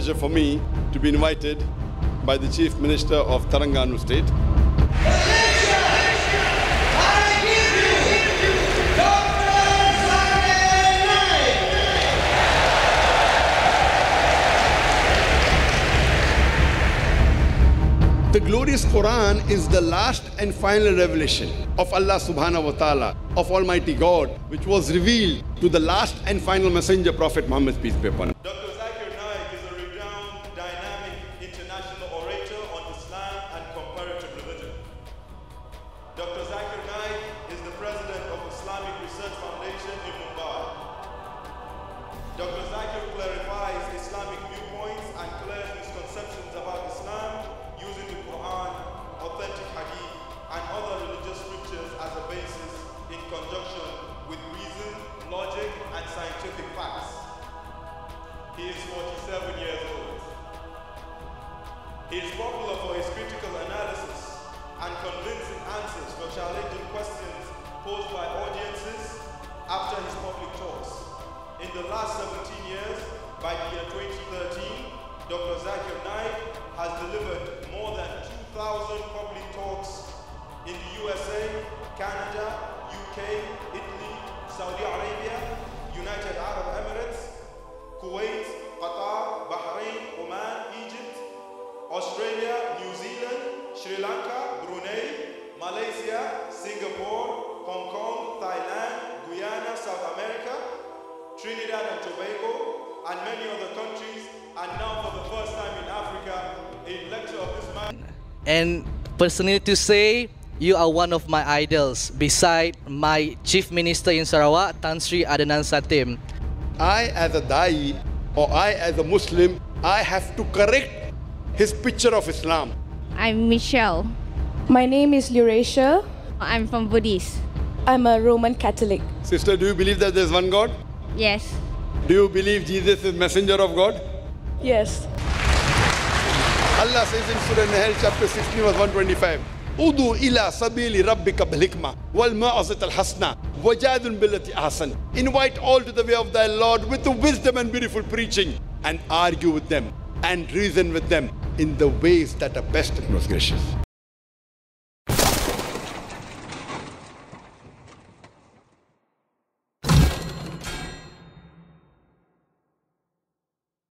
pleasure for me to be invited by the Chief Minister of Telangana State. The glorious Quran is the last and final revelation of Allah subhanahu wa ta'ala, of Almighty God, which was revealed to the last and final messenger, Prophet Muhammad, peace be upon him. Dr. Zakir Naik is a renowned, dynamic, international orator on Islam and comparative religion. Dr. Zakir Naik is the president of Islamic Research Foundation in Mumbai. Dr. Zakir clarifies Islamic viewpoints and clears misconceptions about Islam using the Quran, authentic hadith, and other religious scriptures as a basis in conjunction with reason, logic, and scientific facts. He is 47 years old. He is popular for his critical analysis and convincing answers for challenging questions posed by audiences after his public talks. In the last 17 years, by the year 2013, Dr. Zakir Naik has delivered more than 2,000 public talks in the USA, Canada, UK, Italy, Saudi Arabia, United Arab Emirates, Kuwait, Qatar, Bahrain, Oman, Egypt, Australia, New Zealand, Sri Lanka, Brunei, Malaysia, Singapore, Hong Kong, Thailand, Guyana, South America, Trinidad and Tobago, and many other countries, and now for the first time in Africa, a lecture of this man. And personally to say, you are one of my idols, beside my Chief Minister in Sarawak, Tan Sri Adnan Satim. I as a Dai, or I as a Muslim, I have to correct his picture of Islam. I'm Michelle. My name is Eurasia. I'm from Buddhist. I'm a Roman Catholic. Sister, do you believe that there is one God? Yes. Do you believe Jesus is messenger of God? Yes. Allah says in Surah Nahl chapter 16 verse 125, Udu ila sabili rabbika bil hikmah wal ma'azat al hasna wajadun billati ahsan. Invite all to the way of thy Lord with the wisdom and beautiful preaching, and argue with them and reason with them in the ways that are best and most gracious.